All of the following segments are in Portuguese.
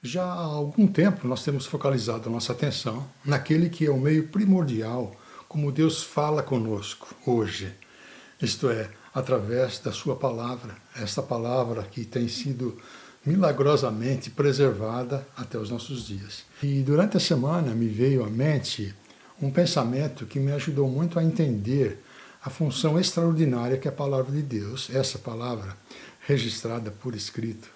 Já há algum tempo nós temos focalizado a nossa atenção naquele que é o meio primordial como Deus fala conosco hoje, isto é, através da sua palavra, esta palavra que tem sido milagrosamente preservada até os nossos dias. E durante a semana me veio à mente um pensamento que me ajudou muito a entender a função extraordinária que é a palavra de Deus, essa palavra registrada por escrito,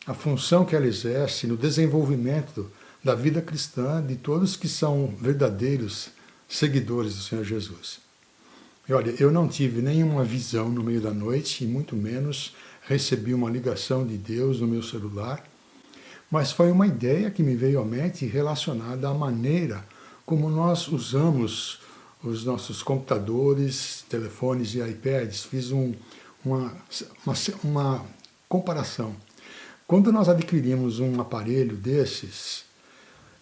a função que ela exerce no desenvolvimento da vida cristã de todos que são verdadeiros seguidores do Senhor Jesus. E olha, eu não tive nenhuma visão no meio da noite, e muito menos recebi uma ligação de Deus no meu celular, mas foi uma ideia que me veio à mente relacionada à maneira como nós usamos os nossos computadores, telefones e iPads. Fiz uma comparação. Quando nós adquirimos um aparelho desses,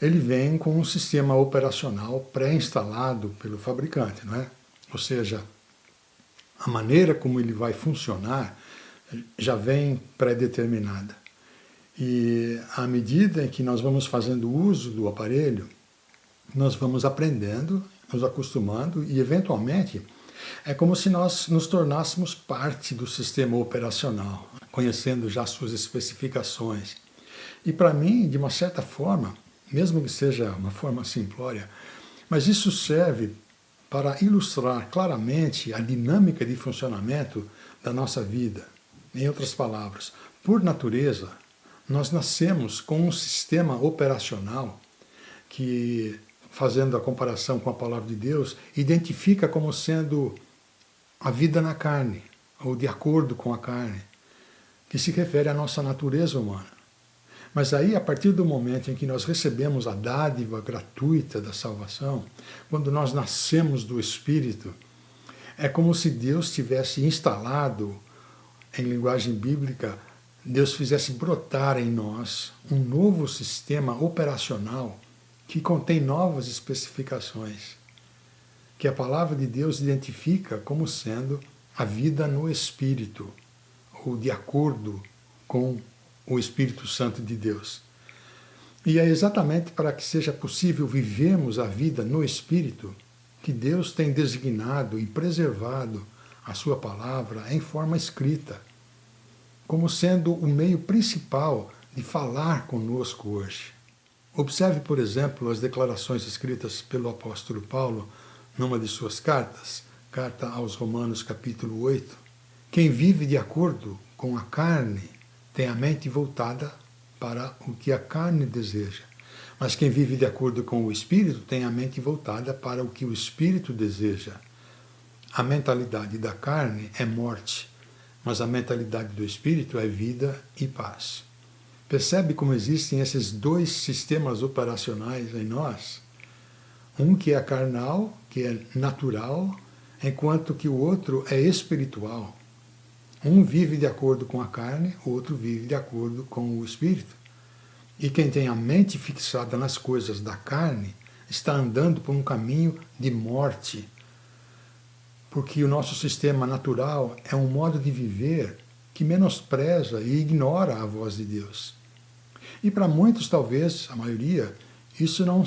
ele vem com um sistema operacional pré-instalado pelo fabricante, não é? Ou seja, a maneira como ele vai funcionar já vem pré-determinada. E à medida em que nós vamos fazendo uso do aparelho, nós vamos aprendendo, nos acostumando e, eventualmente, é como se nós nos tornássemos parte do sistema operacional, conhecendo já suas especificações. E para mim, de uma certa forma, mesmo que seja uma forma simplória, mas isso serve para ilustrar claramente a dinâmica de funcionamento da nossa vida. Em outras palavras, por natureza, nós nascemos com um sistema operacional que, fazendo a comparação com a palavra de Deus, identifica como sendo a vida na carne, ou de acordo com a carne, que se refere à nossa natureza humana. Mas aí, a partir do momento em que nós recebemos a dádiva gratuita da salvação, quando nós nascemos do Espírito, é como se Deus tivesse instalado, em linguagem bíblica, Deus fizesse brotar em nós um novo sistema operacional que contém novas especificações, que a palavra de Deus identifica como sendo a vida no Espírito, ou de acordo com o Espírito Santo de Deus. E é exatamente para que seja possível vivermos a vida no Espírito que Deus tem designado e preservado a sua palavra em forma escrita, como sendo o meio principal de falar conosco hoje. Observe, por exemplo, as declarações escritas pelo apóstolo Paulo numa de suas cartas, carta aos Romanos, capítulo 8. Quem vive de acordo com a carne tem a mente voltada para o que a carne deseja. Mas quem vive de acordo com o Espírito tem a mente voltada para o que o Espírito deseja. A mentalidade da carne é morte, mas a mentalidade do Espírito é vida e paz. Percebe como existem esses dois sistemas operacionais em nós? Um que é carnal, que é natural, enquanto que o outro é espiritual. Um vive de acordo com a carne, o outro vive de acordo com o Espírito. E quem tem a mente fixada nas coisas da carne está andando por um caminho de morte, porque o nosso sistema natural é um modo de viver que menospreza e ignora a voz de Deus. E para muitos, talvez, a maioria, isso não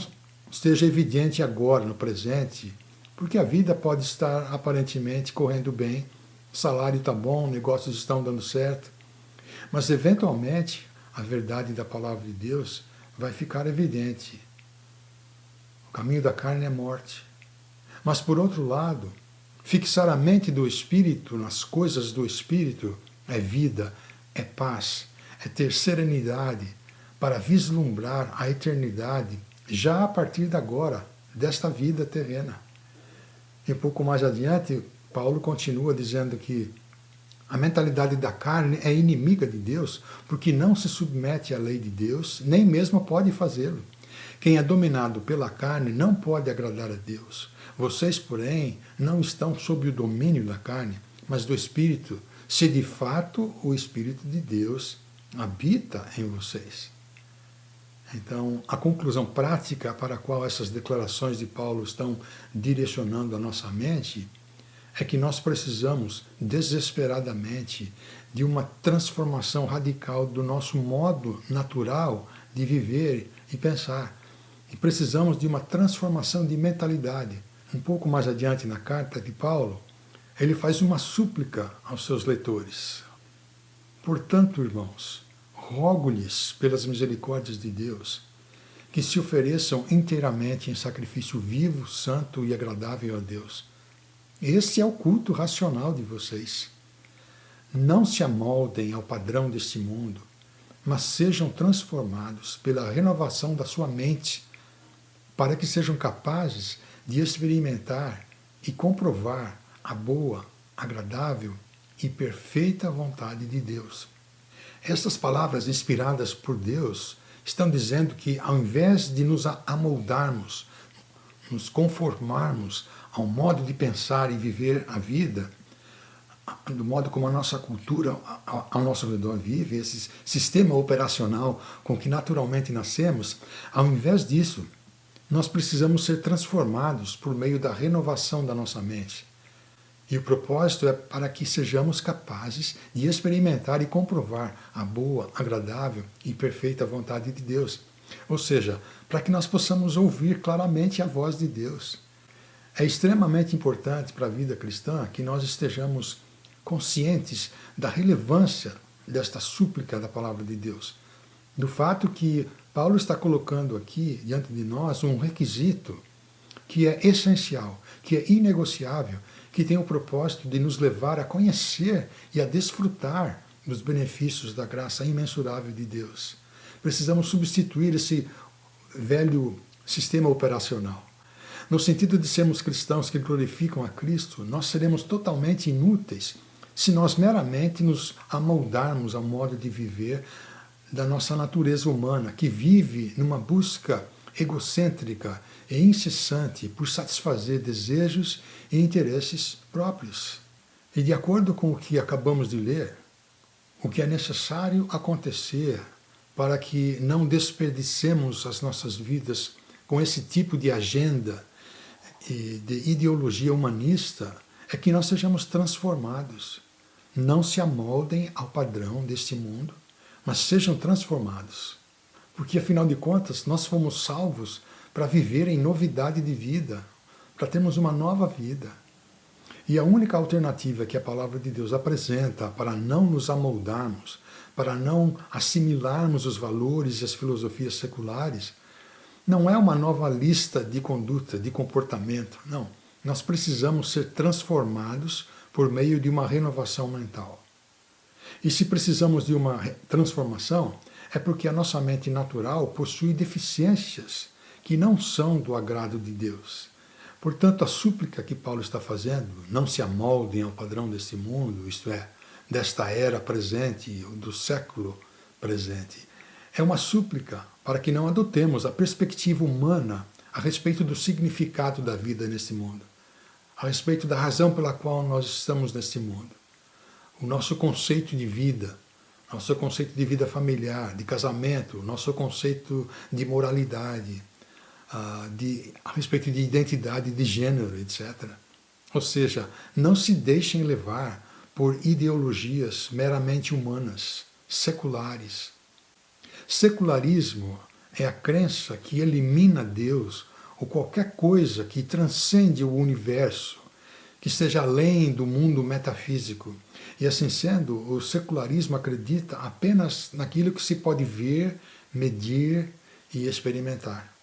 esteja evidente agora, no presente, porque a vida pode estar aparentemente correndo bem, o salário está bom, negócios estão dando certo, mas eventualmente a verdade da palavra de Deus vai ficar evidente. O caminho da carne é morte. Mas por outro lado, fixar a mente do Espírito nas coisas do Espírito é vida, é paz, é ter serenidade para vislumbrar a eternidade já a partir de agora, desta vida terrena. E um pouco mais adiante, Paulo continua dizendo que a mentalidade da carne é inimiga de Deus, porque não se submete à lei de Deus, nem mesmo pode fazê-lo. Quem é dominado pela carne não pode agradar a Deus. Vocês, porém, não estão sob o domínio da carne, mas do Espírito, se de fato o Espírito de Deus habita em vocês. Então, a conclusão prática para a qual essas declarações de Paulo estão direcionando a nossa mente é que nós precisamos desesperadamente de uma transformação radical do nosso modo natural de viver e pensar. E precisamos de uma transformação de mentalidade. Um pouco mais adiante na carta de Paulo, ele faz uma súplica aos seus leitores. Portanto, irmãos, rogo-lhes pelas misericórdias de Deus, que se ofereçam inteiramente em sacrifício vivo, santo e agradável a Deus. Esse é o culto racional de vocês. Não se amoldem ao padrão deste mundo, mas sejam transformados pela renovação da sua mente, para que sejam capazes de experimentar e comprovar a boa, agradável e perfeita vontade de Deus. Essas palavras inspiradas por Deus estão dizendo que, ao invés de nos amoldarmos, nos conformarmos ao modo de pensar e viver a vida, do modo como a nossa cultura ao nosso redor vive, esse sistema operacional com que naturalmente nascemos, ao invés disso, nós precisamos ser transformados por meio da renovação da nossa mente. E o propósito é para que sejamos capazes de experimentar e comprovar a boa, agradável e perfeita vontade de Deus. Ou seja, para que nós possamos ouvir claramente a voz de Deus. É extremamente importante para a vida cristã que nós estejamos conscientes da relevância desta súplica da palavra de Deus. Do fato que Paulo está colocando aqui diante de nós um requisito que é essencial, que é inegociável, que tem o propósito de nos levar a conhecer e a desfrutar dos benefícios da graça imensurável de Deus. Precisamos substituir esse velho sistema operacional. No sentido de sermos cristãos que glorificam a Cristo, nós seremos totalmente inúteis se nós meramente nos amoldarmos ao modo de viver da nossa natureza humana, que vive numa busca egocêntrica e incessante por satisfazer desejos e interesses próprios. E de acordo com o que acabamos de ler, o que é necessário acontecer para que não desperdicemos as nossas vidas com esse tipo de agenda e de ideologia humanista é que nós sejamos transformados. Não se amoldem ao padrão deste mundo, mas sejam transformados. Porque, afinal de contas, nós fomos salvos para viver em novidade de vida, para termos uma nova vida. E a única alternativa que a palavra de Deus apresenta para não nos amoldarmos, para não assimilarmos os valores e as filosofias seculares, não é uma nova lista de conduta, de comportamento, não. Nós precisamos ser transformados por meio de uma renovação mental. E se precisamos de uma transformação, é porque a nossa mente natural possui deficiências que não são do agrado de Deus. Portanto, a súplica que Paulo está fazendo, não se amoldem ao padrão deste mundo, isto é, desta era presente, do século presente, é uma súplica para que não adotemos a perspectiva humana a respeito do significado da vida neste mundo, a respeito da razão pela qual nós estamos neste mundo. O nosso conceito de vida, nosso conceito de vida familiar, de casamento, nosso conceito de moralidade, a respeito de identidade de gênero, etc. Ou seja, não se deixem levar por ideologias meramente humanas, seculares. Secularismo é a crença que elimina Deus ou qualquer coisa que transcende o universo, que esteja além do mundo metafísico. E assim sendo, o secularismo acredita apenas naquilo que se pode ver, medir e experimentar.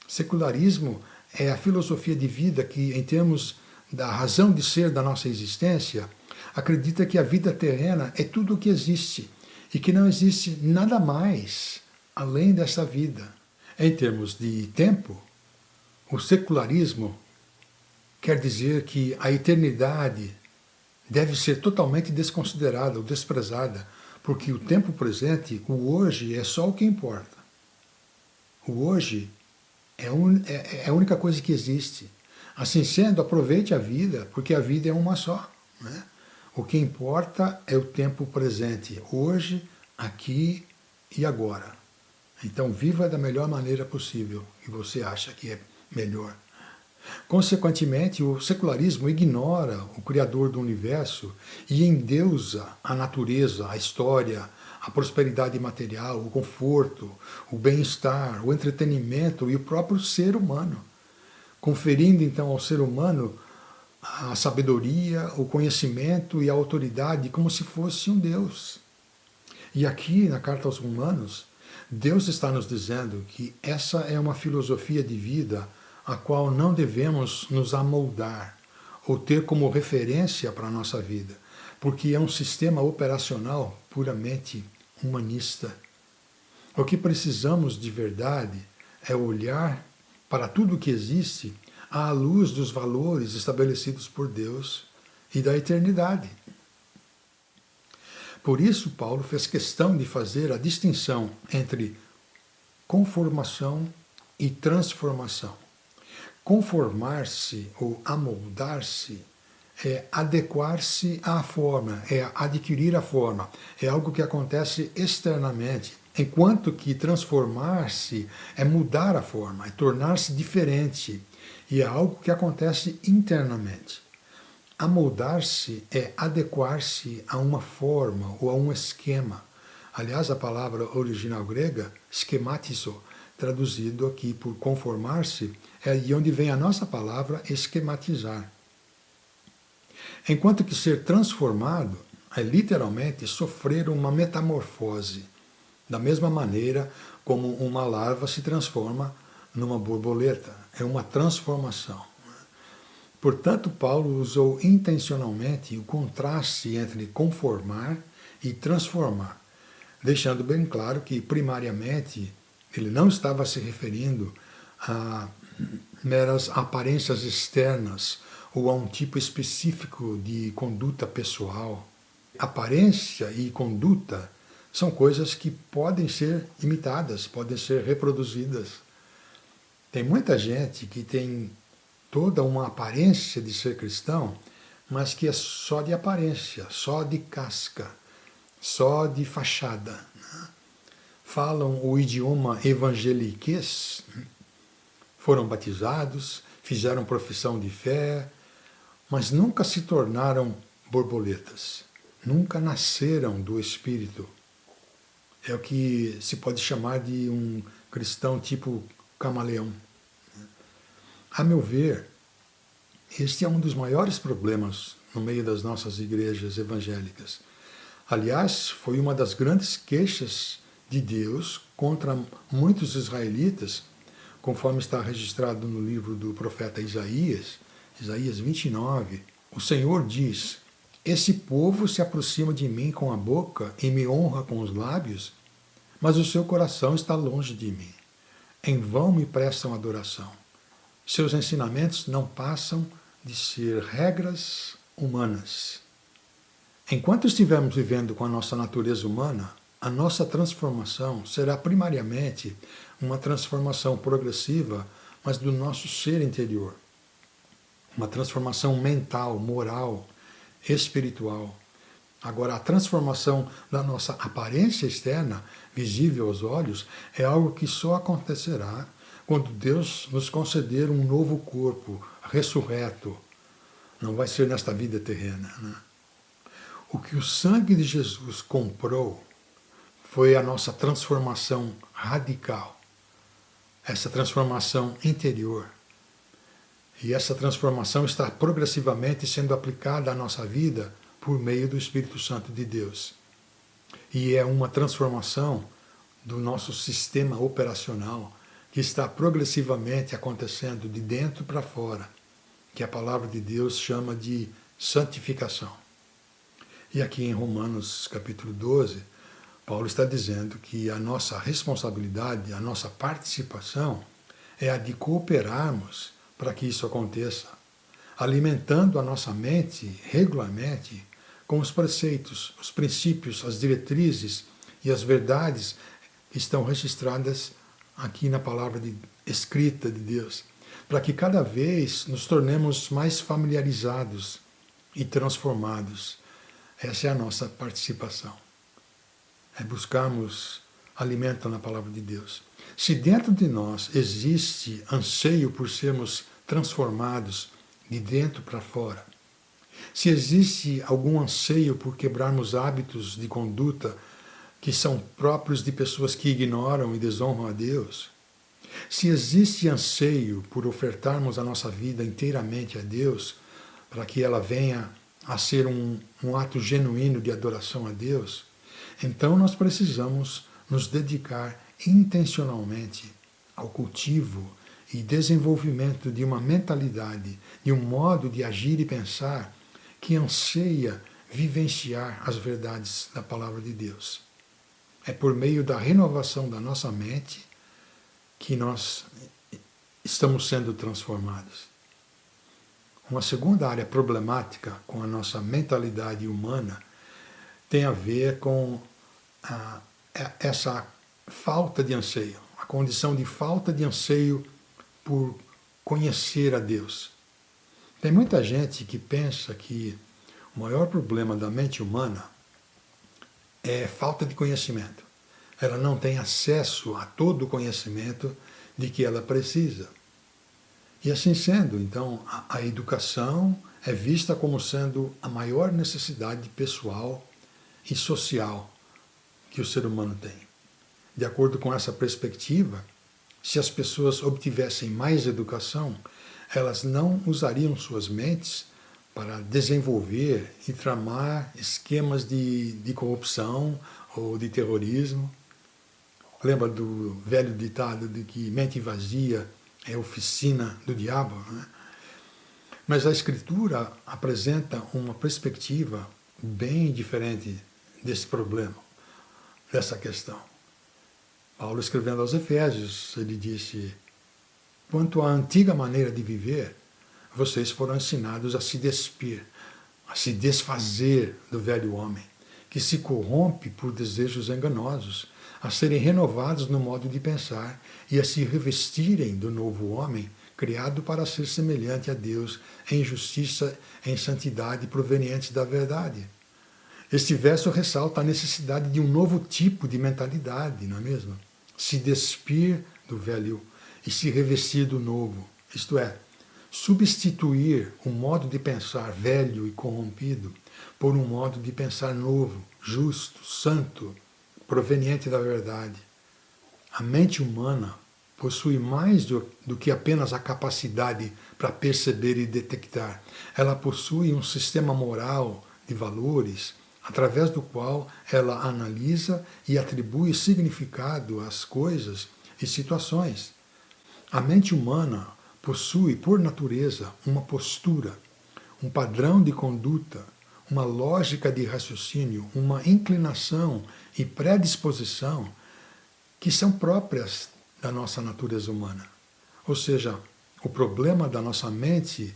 Secularismo é a filosofia de vida que, em termos da razão de ser da nossa existência, acredita que a vida terrena é tudo o que existe e que não existe nada mais além dessa vida. Em termos de tempo, o secularismo quer dizer que a eternidade deve ser totalmente desconsiderada ou desprezada, porque o tempo presente, o hoje, é só o que importa. O hoje é a única coisa que existe. Assim sendo, aproveite a vida, porque a vida é uma só, né? O que importa é o tempo presente, hoje, aqui e agora. Então, viva da melhor maneira possível, que você acha que é melhor. Consequentemente, o secularismo ignora o Criador do universo e endeusa a natureza, a história, a prosperidade material, o conforto, o bem-estar, o entretenimento e o próprio ser humano, conferindo então ao ser humano a sabedoria, o conhecimento e a autoridade como se fosse um Deus. E aqui na carta aos Romanos, Deus está nos dizendo que essa é uma filosofia de vida a qual não devemos nos amoldar ou ter como referência para a nossa vida, porque é um sistema operacional puramente humanista. O que precisamos de verdade é olhar para tudo o que existe à luz dos valores estabelecidos por Deus e da eternidade. Por isso, Paulo fez questão de fazer a distinção entre conformação e transformação. Conformar-se ou amoldar-se é adequar-se à forma, é adquirir a forma, é algo que acontece externamente, enquanto que transformar-se é mudar a forma, é tornar-se diferente, e é algo que acontece internamente. Amoldar-se é adequar-se a uma forma ou a um esquema. Aliás, a palavra original grega, schematizo, traduzido aqui por conformar-se, é de onde vem a nossa palavra esquematizar. Enquanto que ser transformado é literalmente sofrer uma metamorfose, da mesma maneira como uma larva se transforma numa borboleta. É uma transformação. Portanto, Paulo usou intencionalmente o contraste entre conformar e transformar, deixando bem claro que, primariamente, ele não estava se referindo a meras aparências externas ou a um tipo específico de conduta pessoal. Aparência e conduta são coisas que podem ser imitadas, podem ser reproduzidas. Tem muita gente que tem toda uma aparência de ser cristão, mas que é só de aparência, só de casca, só de fachada. Falam o idioma evangeliquez, foram batizados, fizeram profissão de fé, mas nunca se tornaram borboletas, nunca nasceram do Espírito. É o que se pode chamar de um cristão tipo camaleão. A meu ver, este é um dos maiores problemas no meio das nossas igrejas evangélicas. Aliás, foi uma das grandes queixas de Deus contra muitos israelitas, conforme está registrado no livro do profeta Isaías, Isaías 29. O Senhor diz: esse povo se aproxima de mim com a boca e me honra com os lábios, mas o seu coração está longe de mim. Em vão me prestam adoração. Seus ensinamentos não passam de ser regras humanas. Enquanto estivermos vivendo com a nossa natureza humana, a nossa transformação será primariamente uma transformação progressiva, mas do nosso ser interior. Uma transformação mental, moral, espiritual. Agora, a transformação da nossa aparência externa, visível aos olhos, é algo que só acontecerá quando Deus nos conceder um novo corpo, ressurreto. Não vai ser nesta vida terrena, né? O que o sangue de Jesus comprou foi a nossa transformação radical, essa transformação interior. E essa transformação está progressivamente sendo aplicada à nossa vida por meio do Espírito Santo de Deus. E é uma transformação do nosso sistema operacional que está progressivamente acontecendo de dentro para fora, que a palavra de Deus chama de santificação. E aqui em Romanos capítulo 12, Paulo está dizendo que a nossa responsabilidade, a nossa participação é a de cooperarmos para que isso aconteça, alimentando a nossa mente regularmente com os preceitos, os princípios, as diretrizes e as verdades que estão registradas aqui na palavra escrita de Deus, para que cada vez nos tornemos mais familiarizados e transformados. Essa é a nossa participação. É buscarmos alimento na palavra de Deus. Se dentro de nós existe anseio por sermos transformados de dentro para fora, se existe algum anseio por quebrarmos hábitos de conduta que são próprios de pessoas que ignoram e desonram a Deus, se existe anseio por ofertarmos a nossa vida inteiramente a Deus, para que ela venha a ser um ato genuíno de adoração a Deus, então nós precisamos nos dedicar intencionalmente ao cultivo e desenvolvimento de uma mentalidade, de um modo de agir e pensar que anseia vivenciar as verdades da palavra de Deus. É por meio da renovação da nossa mente que nós estamos sendo transformados. Uma segunda área problemática com a nossa mentalidade humana tem a ver com essa falta de anseio, a condição de falta de anseio por conhecer a Deus. Tem muita gente que pensa que o maior problema da mente humana é falta de conhecimento. Ela não tem acesso a todo o conhecimento de que ela precisa. E assim sendo, então, a educação é vista como sendo a maior necessidade pessoal e social que o ser humano tem. De acordo com essa perspectiva, se as pessoas obtivessem mais educação, elas não usariam suas mentes para desenvolver e tramar esquemas de corrupção ou de terrorismo. Lembra do velho ditado de que mente vazia é oficina do diabo, né? Mas a Escritura apresenta uma perspectiva bem diferente desse problema, dessa questão. Paulo, escrevendo aos Efésios, ele disse: quanto à antiga maneira de viver, vocês foram ensinados a se despir, a se desfazer do velho homem, que se corrompe por desejos enganosos, a serem renovados no modo de pensar e a se revestirem do novo homem, criado para ser semelhante a Deus em justiça, em santidade provenientes da verdade. Este verso ressalta a necessidade de um novo tipo de mentalidade, não é mesmo? Se despir do velho e se revestir do novo, isto é, substituir o modo de pensar velho e corrompido por um modo de pensar novo, justo, santo, proveniente da verdade. A mente humana possui mais do que apenas a capacidade para perceber e detectar. Ela possui um sistema moral de valores através do qual ela analisa e atribui significado às coisas e situações. A mente humana possui, por natureza, uma postura, um padrão de conduta, uma lógica de raciocínio, uma inclinação e predisposição que são próprias da nossa natureza humana. Ou seja, o problema da nossa mente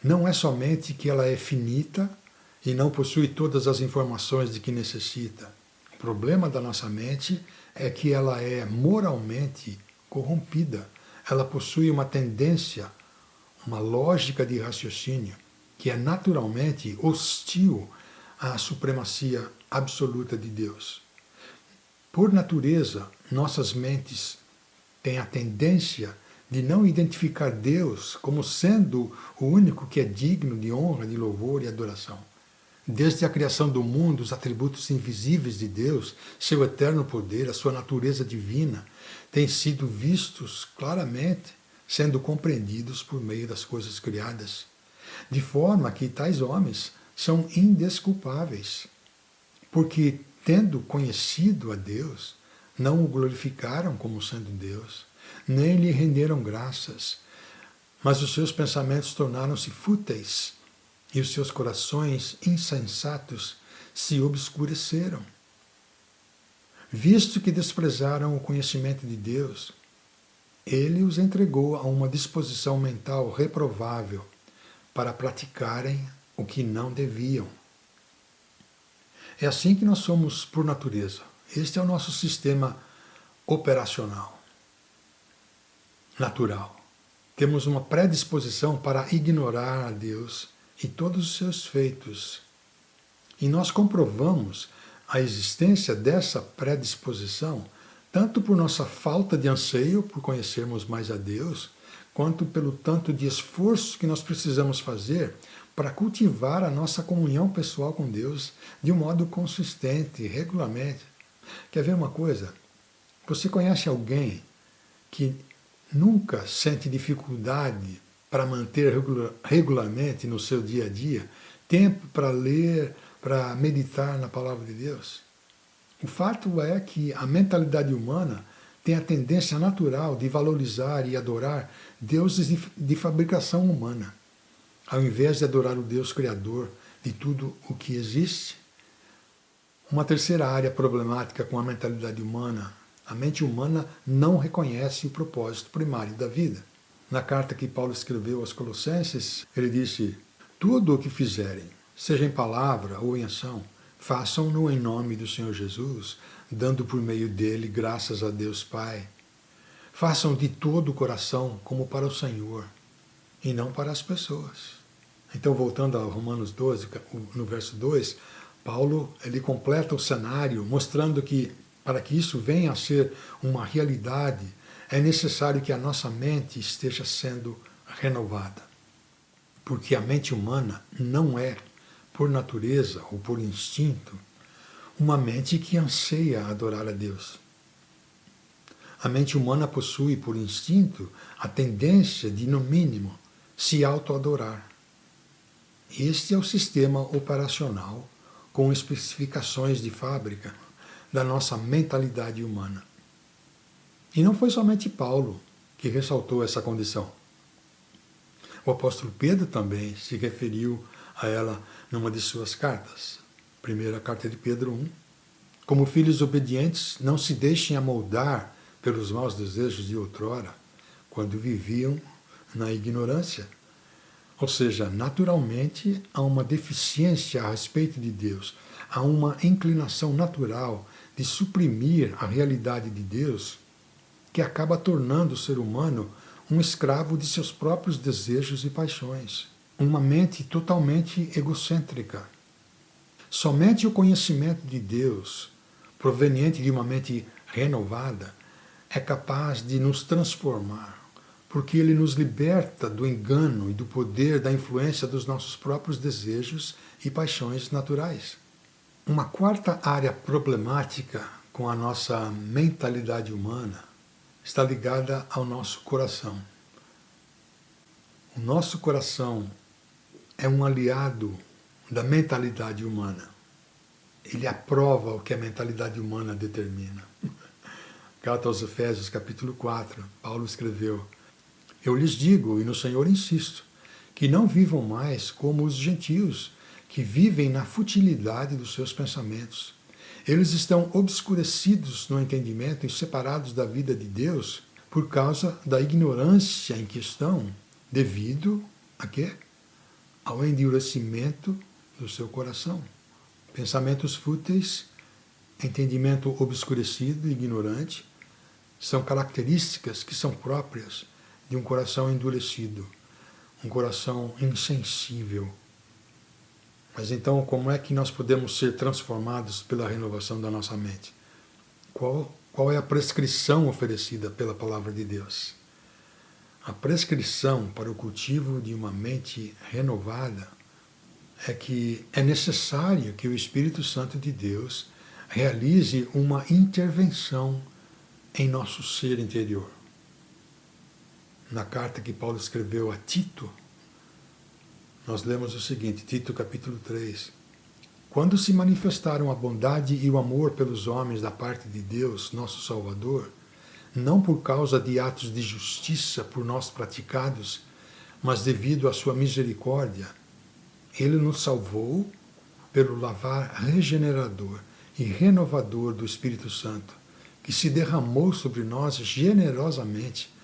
não é somente que ela é finita e não possui todas as informações de que necessita. O problema da nossa mente é que ela é moralmente corrompida. Ela possui uma tendência, uma lógica de raciocínio que é naturalmente hostil à supremacia absoluta de Deus. Por natureza, nossas mentes têm a tendência de não identificar Deus como sendo o único que é digno de honra, de louvor e adoração. Desde a criação do mundo, os atributos invisíveis de Deus, seu eterno poder, a sua natureza divina, têm sido vistos claramente, sendo compreendidos por meio das coisas criadas. De forma que tais homens são indesculpáveis, porque, tendo conhecido a Deus, não o glorificaram como sendo Deus, nem lhe renderam graças, mas os seus pensamentos tornaram-se fúteis e os seus corações insensatos se obscureceram. Visto que desprezaram o conhecimento de Deus, ele os entregou a uma disposição mental reprovável para praticarem o que não deviam. É assim que nós somos por natureza. Este é o nosso sistema operacional, natural. Temos uma predisposição para ignorar a Deus e todos os seus feitos. E nós comprovamos a existência dessa predisposição tanto por nossa falta de anseio por conhecermos mais a Deus, quanto pelo tanto de esforço que nós precisamos fazer para cultivar a nossa comunhão pessoal com Deus de um modo consistente, regularmente. Quer ver uma coisa? Você conhece alguém que nunca sente dificuldade para manter regularmente no seu dia a dia tempo para ler, para meditar na palavra de Deus? O fato é que a mentalidade humana tem a tendência natural de valorizar e adorar deuses de fabricação humana, ao invés de adorar o Deus Criador de tudo o que existe. Uma terceira área problemática com a mentalidade humana: a mente humana não reconhece o propósito primário da vida. Na carta que Paulo escreveu aos Colossenses, ele disse: tudo o que fizerem, seja em palavra ou em ação, façam-no em nome do Senhor Jesus, dando por meio dele graças a Deus Pai. Façam de todo o coração como para o Senhor, e não para as pessoas. Então, voltando a Romanos 12, no verso 2, Paulo ele completa o cenário mostrando que, para que isso venha a ser uma realidade, é necessário que a nossa mente esteja sendo renovada. Porque a mente humana não é, por natureza ou por instinto, uma mente que anseia adorar a Deus. A mente humana possui, por instinto, a tendência de, no mínimo, se autoadorar. Este é o sistema operacional com especificações de fábrica da nossa mentalidade humana. E não foi somente Paulo que ressaltou essa condição. O apóstolo Pedro também se referiu a ela numa de suas cartas. Primeira carta de Pedro 1. Como filhos obedientes, não se deixem amoldar pelos maus desejos de outrora, quando viviam na ignorância. Ou seja, naturalmente há uma deficiência a respeito de Deus, há uma inclinação natural de suprimir a realidade de Deus, que acaba tornando o ser humano um escravo de seus próprios desejos e paixões, uma mente totalmente egocêntrica. Somente o conhecimento de Deus, proveniente de uma mente renovada, é capaz de nos transformar, porque ele nos liberta do engano e do poder da influência dos nossos próprios desejos e paixões naturais. Uma quarta área problemática com a nossa mentalidade humana está ligada ao nosso coração. O nosso coração é um aliado da mentalidade humana. Ele aprova o que a mentalidade humana determina. Carta aos Efésios, capítulo 4, Paulo escreveu: eu lhes digo, e no Senhor insisto, que não vivam mais como os gentios, que vivem na futilidade dos seus pensamentos. Eles estão obscurecidos no entendimento e separados da vida de Deus por causa da ignorância em que estão, devido a quê? Ao endurecimento do seu coração. Pensamentos fúteis, entendimento obscurecido e ignorante, são características que são próprias de um coração endurecido, um coração insensível. Mas então, como é que nós podemos ser transformados pela renovação da nossa mente? Qual é a prescrição oferecida pela palavra de Deus? A prescrição para o cultivo de uma mente renovada é que é necessário que o Espírito Santo de Deus realize uma intervenção em nosso ser interior. Na carta que Paulo escreveu a Tito, nós lemos o seguinte, Tito capítulo 3. Quando se manifestaram a bondade e o amor pelos homens da parte de Deus, nosso Salvador, não por causa de atos de justiça por nós praticados, mas devido à sua misericórdia, ele nos salvou pelo lavar regenerador e renovador do Espírito Santo, que se derramou sobre nós generosamente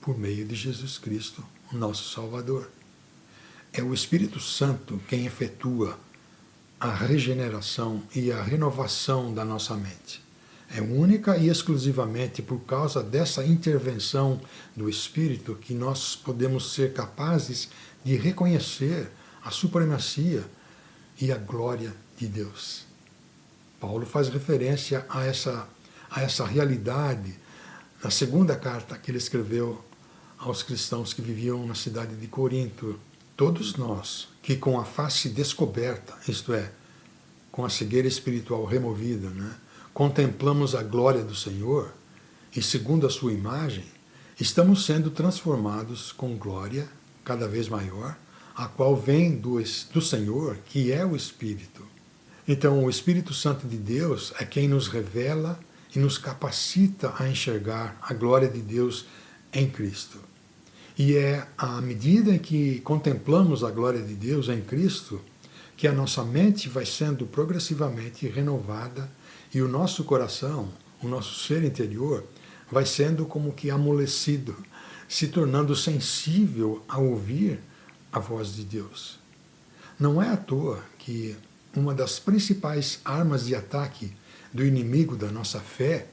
por meio de Jesus Cristo, o nosso Salvador. É o Espírito Santo quem efetua a regeneração e a renovação da nossa mente. É única e exclusivamente por causa dessa intervenção do Espírito que nós podemos ser capazes de reconhecer a supremacia e a glória de Deus. Paulo faz referência a essa realidade na segunda carta que ele escreveu aos cristãos que viviam na cidade de Corinto. Todos nós que com a face descoberta, isto é, com a cegueira espiritual removida, contemplamos a glória do Senhor, e segundo a sua imagem, estamos sendo transformados com glória cada vez maior, a qual vem do Senhor, que é o Espírito. Então, o Espírito Santo de Deus é quem nos revela e nos capacita a enxergar a glória de Deus em Cristo. E é à medida em que contemplamos a glória de Deus em Cristo que a nossa mente vai sendo progressivamente renovada e o nosso coração, o nosso ser interior, vai sendo como que amolecido, se tornando sensível a ouvir a voz de Deus. Não é à toa que uma das principais armas de ataque do inimigo da nossa fé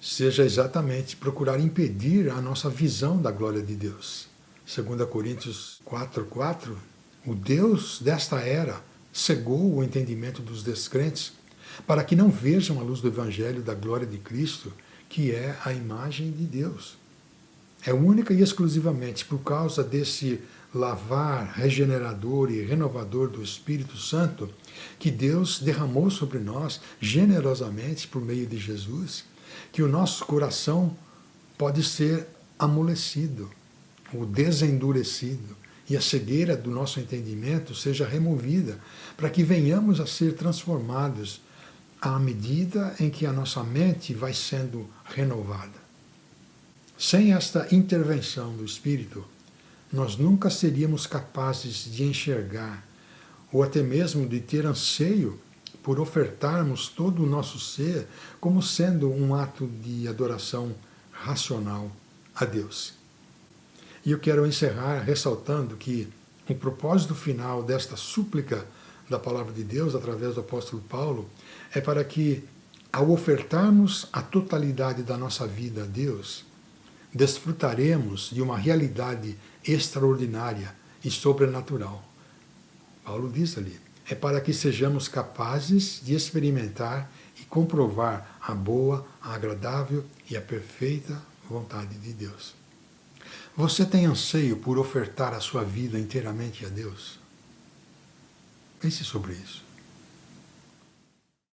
seja exatamente procurar impedir a nossa visão da glória de Deus. 2 Coríntios 4:4, o Deus desta era cegou o entendimento dos descrentes para que não vejam a luz do Evangelho da glória de Cristo, que é a imagem de Deus. É única e exclusivamente por causa desse lavar regenerador e renovador do Espírito Santo que Deus derramou sobre nós generosamente por meio de Jesus, que o nosso coração pode ser amolecido, ou desendurecido, e a cegueira do nosso entendimento seja removida, para que venhamos a ser transformados à medida em que a nossa mente vai sendo renovada. Sem esta intervenção do Espírito, nós nunca seríamos capazes de enxergar, ou até mesmo de ter anseio por ofertarmos todo o nosso ser como sendo um ato de adoração racional a Deus. E eu quero encerrar ressaltando que o propósito final desta súplica da palavra de Deus através do apóstolo Paulo é para que, ao ofertarmos a totalidade da nossa vida a Deus, desfrutaremos de uma realidade extraordinária e sobrenatural. Paulo diz ali, é para que sejamos capazes de experimentar e comprovar a boa, a agradável e a perfeita vontade de Deus. Você tem anseio por ofertar a sua vida inteiramente a Deus? Pense sobre isso.